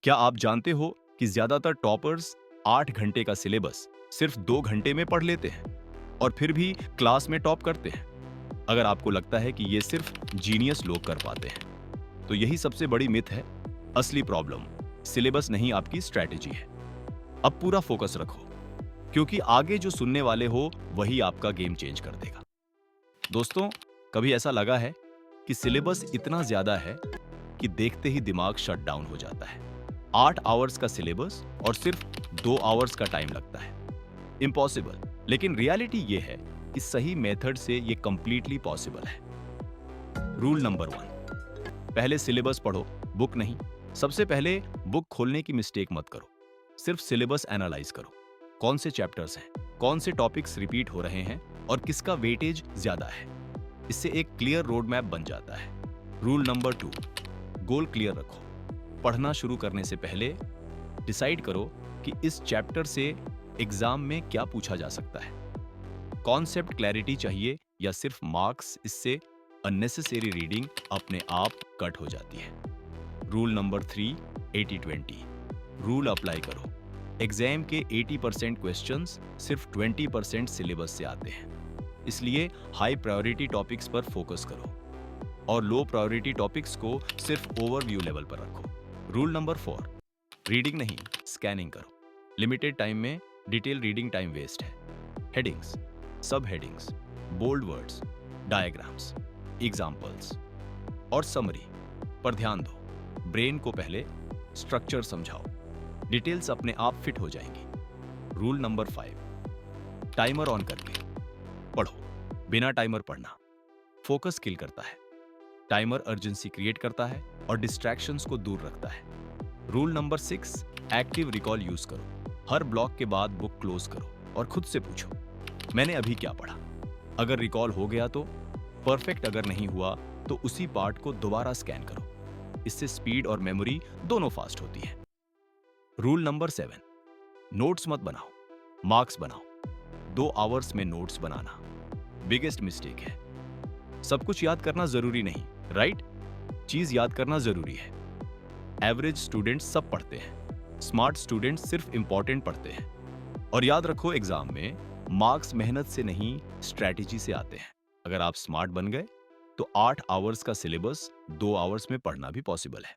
क्या आप जानते हो कि ज्यादातर टॉपर्स 8 घंटे का सिलेबस सिर्फ 2 घंटे में पढ़ लेते हैं और फिर भी क्लास में टॉप करते हैं? अगर आपको लगता है कि ये सिर्फ जीनियस लोग कर पाते हैं, तो यही सबसे बड़ी मिथ है। असली प्रॉब्लम सिलेबस नहीं, आपकी स्ट्रैटेजी है। अब पूरा फोकस रखो, क्योंकि आगे जो सुनने वाले हो वही आपका गेम चेंज कर देगा। दोस्तों, कभी ऐसा लगा है कि सिलेबस इतना ज्यादा है कि देखते ही दिमाग शट डाउन हो जाता है? 8 आवर्स का सिलेबस और सिर्फ 2 आवर्स का टाइम लगता है। इम्पॉसिबल। लेकिन रियलिटी ये है कि सही मेथड से ये कंप्लीटली पॉसिबल है। रूल नंबर 1, पहले सिलेबस पढ़ो, बुक नहीं। सबसे पहले बुक खोलने की मिस्टेक मत करो, सिर्फ सिलेबस एनालाइज करो। कौन से चैप्टर्स हैं, कौन से टॉपिक्स रिपीट हो रहे हैं और किसका वेटेज ज्यादा है। इससे एक क्लियर रोड मैप बन जाता है। रूल नंबर 2, गोल क्लियर रखो। पढ़ना शुरू करने से पहले डिसाइड करो कि इस चैप्टर से एग्जाम में क्या पूछा जा सकता है। कॉन्सेप्ट क्लैरिटी चाहिए या सिर्फ मार्क्स? इससे अननेसेसरी रीडिंग अपने आप कट हो जाती है। रूल नंबर 3, 80-20 रूल अप्लाई करो। एग्जाम के 80% क्वेश्चंस सिर्फ 20% सिलेबस से आते हैं। इसलिए हाई प्रायोरिटी टॉपिक्स पर फोकस करो और लो प्रायोरिटी टॉपिक्स को सिर्फ ओवरव्यू लेवल पर रखो। रूल नंबर 4, रीडिंग नहीं, स्कैनिंग करो। लिमिटेड टाइम में डिटेल रीडिंग टाइम वेस्ट है। Headings, sub headings, bold words, diagrams, examples और समरी पर ध्यान दो। ब्रेन को पहले स्ट्रक्चर समझाओ, डिटेल्स अपने आप फिट हो जाएंगी। रूल नंबर 5, टाइमर ऑन करके पढ़ो। बिना टाइमर पढ़ना फोकस किल करता है। टाइमर अर्जेंसी क्रिएट करता है और डिस्ट्रैक्शंस को दूर रखता है। Rule number 6, active recall use करो। हर ब्लॉक के बाद बुक क्लोज करो और खुद से पूछो, मैंने अभी क्या पढ़ा। अगर रिकॉल हो गया तो परफेक्ट, अगर नहीं हुआ तो उसी पार्ट को दोबारा स्कैन करो। इससे स्पीड और मेमोरी दोनों फास्ट होती है। रूल नंबर 7, नोट्स मत बनाओ, मार्क्स बनाओ। 2 आवर्स में नोट्स बनाना बिगेस्ट मिस्टेक है। सब कुछ याद करना जरूरी नहीं, राइट? चीज याद करना जरूरी है। एवरेज स्टूडेंट्स सब पढ़ते हैं, स्मार्ट स्टूडेंट्स सिर्फ इंपॉर्टेंट पढ़ते हैं। और याद रखो, एग्जाम में मार्क्स मेहनत से नहीं, स्ट्रैटेजी से आते हैं। अगर आप स्मार्ट बन गए तो 8 आवर्स का सिलेबस 2 आवर्स में पढ़ना भी पॉसिबल है।